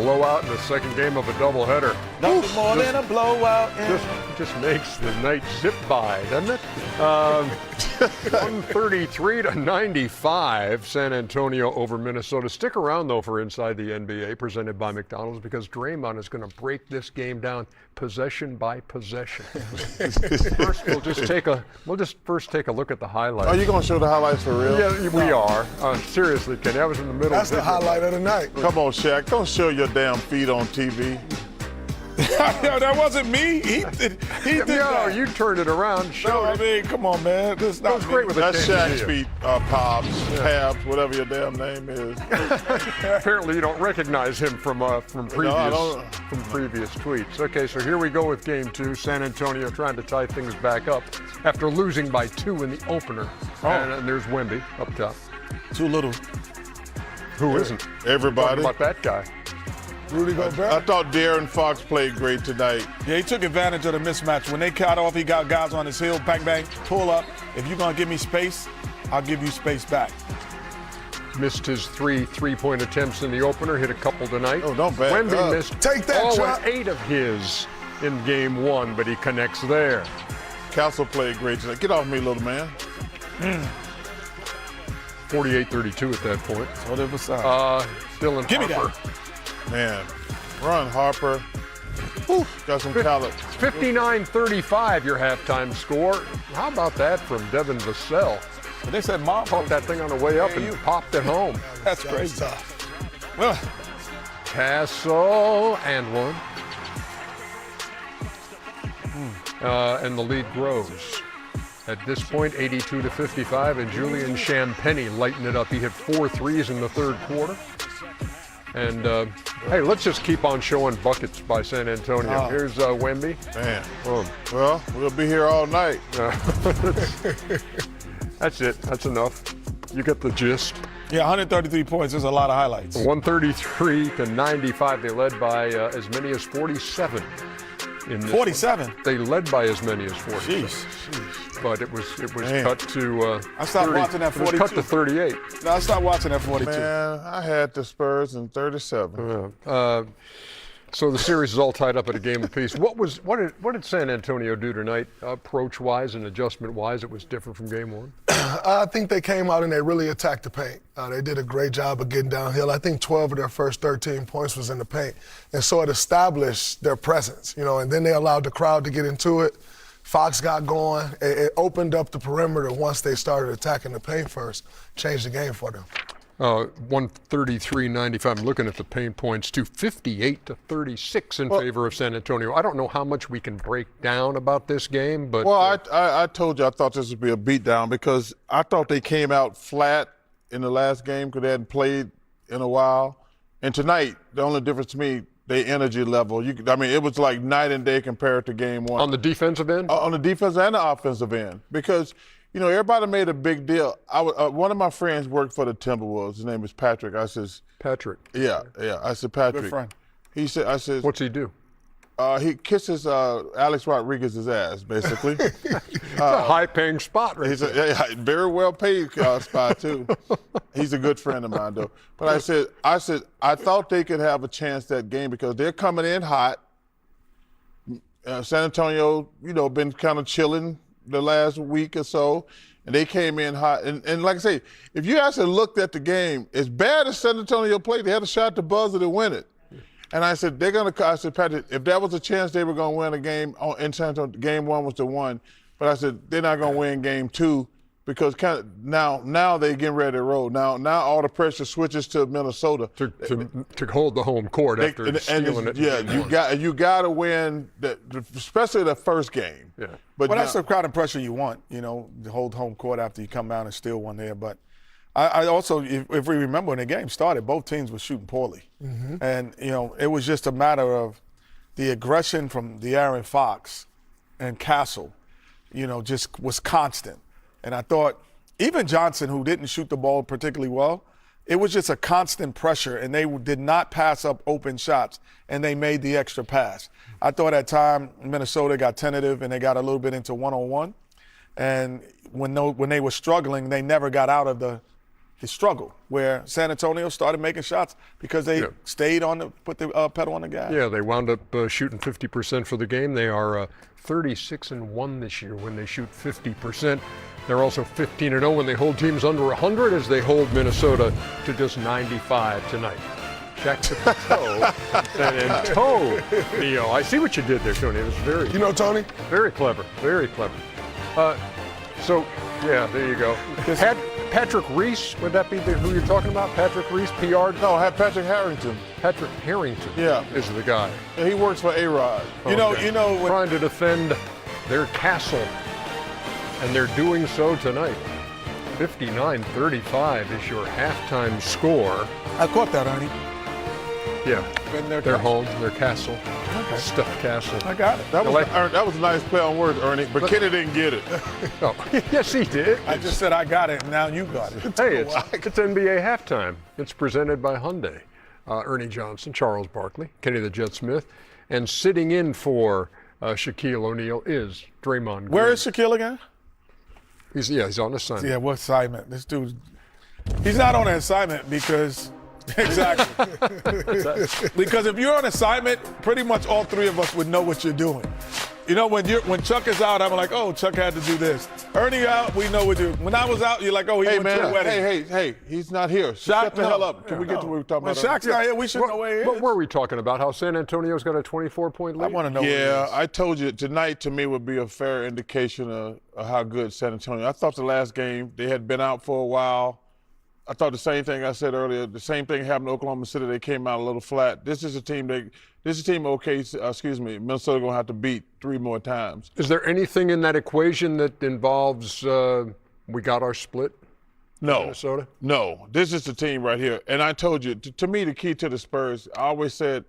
blowout in the second game of a doubleheader. Nothing more than a blowout. Just makes the night zip by, doesn't it? 133 to 95, San Antonio over Minnesota. Stick around though for Inside the NBA, presented by McDonald's, because Draymond is going to break this game down possession by possession. First, we'll just first take a look at the highlights. Are you going to show the highlights for real? Yeah, we are. Seriously, Kenny, I was in the middle. That's the highlight of the night. Come on, Shaq. Don't show your damn feet on TV. Yo, that wasn't me. He did that. You turned it around. No, I mean, come on, man. This That was great with the That's Shaq's feet, Pops, Tabs, whatever your damn name is. Apparently, you don't recognize him from previous tweets. Okay, so here we go with Game 2. San Antonio trying to tie things back up after losing by 2 in the opener. And there's Wemby up top. Too little. Who isn't? Everybody. Talking about that guy. Rudy Gobert. I thought De'Aaron Fox played great tonight. Yeah, he took advantage of the mismatch. When they cut off, he got guys on his heel, bang, bang, pull up. If you're going to give me space, I'll give you space back. Missed his three-point attempts in the opener, hit a couple tonight. Oh, don't back Wemby up. missed Take that, all Chuck. 8 of his in Game 1, but he connects there. Castle played great tonight. Get off me, little man. 48-32 at that point. Whatever side. Dylan Give me Harper. Man, Ron Harper. Whew, got some talent. 59-35 your halftime score. How about that from Devin Vassell? But they said mom Caught that thing on the way up and popped it home. That's That was crazy. tough. Well, Castle and one. And the lead grows. At this point, 82-55, and Julian Champagnie lighting it up. He hit 4 threes in the third quarter. And, hey, let's just keep on showing buckets by San Antonio. Here's Wemby. Man. Boom. Well, we'll be here all night. That's it. That's enough. You get the gist. yeah, 133 points. There's a lot of highlights. 133-95. They led by as many as 47. In this 47. one. They led by as many as 47. Jeez. But it was Man. cut to I stopped watching that It was cut 42. to 38. No, I stopped watching that 42. Man, I had the Spurs in 37. So the series is all tied up at a game apiece. What did San Antonio do tonight, approach-wise and adjustment-wise? It was different from Game 1. I think they came out and they really attacked the paint. They did a great job of getting downhill. I think 12 of their first 13 points was in the paint. And so it established their presence, and then they allowed the crowd to get into it. Fox got going. It opened up the perimeter once they started attacking the paint first. Changed the game for them. 133-95. I'm looking at the paint points too. 58-36 in favor of San Antonio. I don't know how much we can break down about this game, but Well, I told you I thought this would be a beatdown because I thought they came out flat in the last game because they hadn't played in a while. And tonight, the only difference to me, their energy level. It was like night and day compared to Game 1. on the defensive end, On the defensive and the offensive end, because everybody made a big deal. One of my friends worked for the Timberwolves. His name is Patrick. I says, Patrick. yeah. I said, Patrick. Good friend. He said, I said, What's he do? he kisses Alex Rodriguez's ass, basically. It's a high-paying spot right He's there. a very well paid spot too. He's a good friend of mine though. But I said I thought they could have a chance that game because they're coming in hot. San Antonio, been kind of chilling the last week or so, and they came in hot. And like I say, if you actually looked at the game, as bad as San Antonio played, they had a shot to buzzer to win it. And I said, I said, Patrick, if that was a chance they were going to win a game in San Antonio, Game 1 was the one. But I said, they're not going to win Game 2 because now they're getting ready to roll. Now all the pressure switches to Minnesota. To hold the home court after stealing it. Yeah, you got to win, especially the first game. Yeah. But Well, that's the kind of pressure you want, to hold home court after you come down and steal one there. But I also, if we remember when the game started, both teams were shooting poorly. Mm-hmm. And, it was just a matter of the aggression from De'Aaron Fox and Castle, just was constant. And I thought even Johnson, who didn't shoot the ball particularly well, it was just a constant pressure, and they did not pass up open shots, and they made the extra pass. I thought at time Minnesota got tentative, and they got a little bit into one-on-one. And when they were struggling, they never got out of the struggle where San Antonio started making shots because they stayed put the pedal on the gas. Yeah, they wound up shooting 50% for the game. They are 36-1 this year when they shoot 50%. They're also 15-0 when they hold teams under 100, as they hold Minnesota to just 95 tonight. Check the toe, San Antonio. I see what you did there, Tony. It was very, You know, Tony? very clever, very clever. So, yeah, there you go. Patrick Reese, would that be who you're talking about? Patrick Reese, PR? No, I had Patrick Harrington. Patrick Harrington is the guy. And he works for A-Rod. You know, when, trying to defend their castle, and they're doing so tonight. 59-35 is your halftime score. I caught that, Ernie. Yeah, Been their castle. home, their castle, stuffed castle. I got it. That was a nice play on words, Ernie, but Kenny didn't get it. Oh, yes, he did. I just said I got it, and now you got it. Hey, it's NBA halftime. It's presented by Hyundai. Ernie Johnson, Charles Barkley, Kenny the Jet Smith, and sitting in for Shaquille O'Neal is Draymond Green. Where is Shaquille again? He's on assignment. Yeah, what assignment? This dude, he's not on an assignment because, exactly. Because if you're on assignment, pretty much all three of us would know what you're doing. You know, when Chuck is out, I'm like, oh, Chuck had to do this. Ernie out, we know what to do. When I was out, you're like, oh, he went to a wedding. Hey, he's not here. Shut the hell up. Can we get to what we're talking When about? Shaq's not here, we should know where he is. What were we talking about? How San Antonio's got a 24-point lead? I want to know Yeah, what I told you tonight to me would be a fair indication of how good San Antonio. I thought the last game, they had been out for a while. I thought the same thing I said earlier. The same thing happened to Oklahoma City. They came out a little flat. This is a team Minnesota gonna have to beat 3 more times. Is there anything in that equation that involves we got our split? No, Minnesota? No, this is the team right here. And I told you, to me, the key to the Spurs, I always said,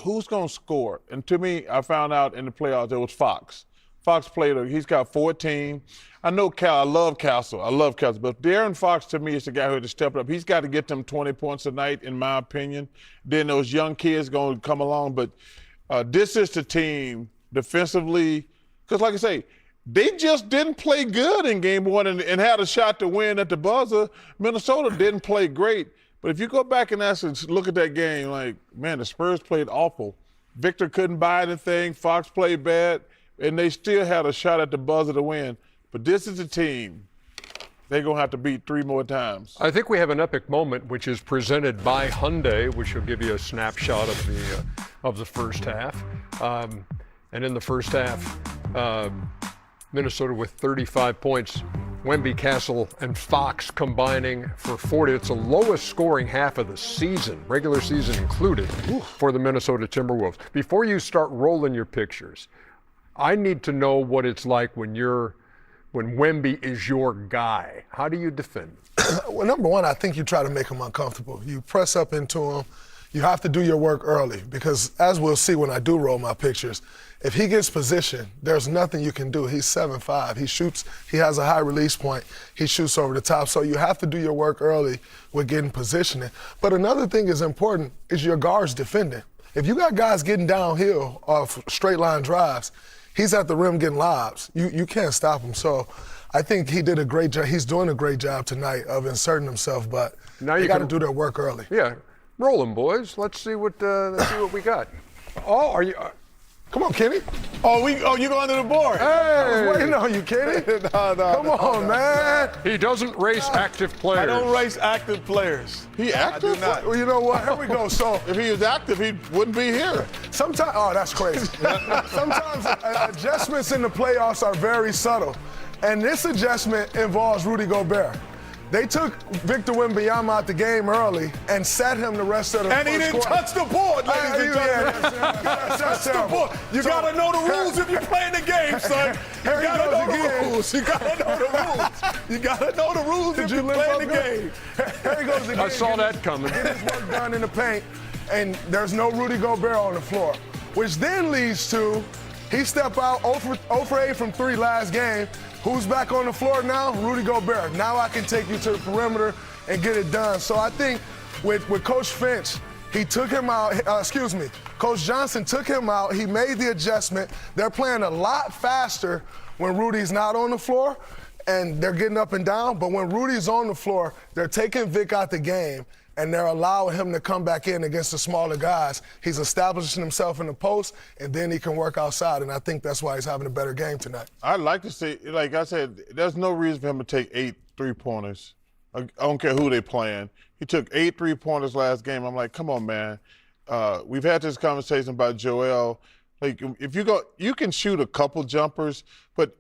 who's going to score? And to me, I found out in the playoffs, it was Fox. Fox he's got 14. I know I love Castle, but De'Aaron Fox to me is the guy who had to step up. He's got to get them 20 points a night, in my opinion. Then those young kids going to come along. But this is the team defensively, because like I say, they just didn't play good in game one and had a shot to win at the buzzer. Minnesota didn't play great. But if you go back and look at that game, like, man, the Spurs played awful. Victor couldn't buy anything. Fox played bad. And they still had a shot at the buzzer to win. But this is a team they're going to have to beat 3 more times. I think we have an epic moment, which is presented by Hyundai, which will give you a snapshot of the first half. And in the first half, Minnesota with 35 points. Wemby, Castle, and Fox combining for 40. It's the lowest scoring half of the season, regular season included, for the Minnesota Timberwolves. Before you start rolling your pictures, I need to know what it's like when Wemby is your guy. How do you defend? Well, number one, I think you try to make him uncomfortable. You press up into him. You have to do your work early because, as we'll see when I do roll my pictures, if he gets position, there's nothing you can do. He's 7'5". He shoots. He has a high release point. He shoots over the top. So you have to do your work early with getting positioning. But another thing is important is your guards defending. If you got guys getting downhill off straight line drives, he's at the rim getting lobs. You can't stop him. So I think he did a great job. He's doing a great job tonight of inserting himself, but you got to do their work early. Yeah, roll them, boys. Let's see what we got. Oh, are you? Come on, Kenny. you going to the board? Hey, I was waiting on you, Kenny. Come on, man. He doesn't race active players. I don't race active players. He active? I do not. Well, you know what? Here we go. So If he was active, he wouldn't be here. sometimes, that's crazy. Sometimes adjustments in the playoffs are very subtle. And this adjustment involves Rudy Gobert. They took Victor Wembanyama out the game early and sat him the rest of the And he didn't touch the board, ladies and gentlemen. Touch the board. You got to know the rules if you're playing the game, son. You got to know the rules. You got to know the rules. You got to know the rules if you're playing the game. Here he goes again. I saw that coming. Get his work done in the paint, and there's no Rudy Gobert on the floor, which then leads to he stepped out 0 for 8 from 3 last game. Who's back on the floor now? Rudy Gobert. Now I can take you to the perimeter and get it done. So I think with Coach Finch, he took him out. Coach Johnson took him out. He made the adjustment. They're playing a lot faster when Rudy's not on the floor. and they're getting up and down. But when Rudy's on the floor, they're taking Vic out the game, and they're allowing him to come back in against the smaller guys. He's establishing himself in the post, and then he can work outside, and I think that's why he's having a better game tonight. I'd like to see, like I said, there's no reason for him to take 8 3-pointers. I don't care who they're playing. He took 8 3-pointers last game. I'm like, come on, man. We've had this conversation about Joel. Like, if you go, you can shoot a couple jumpers, but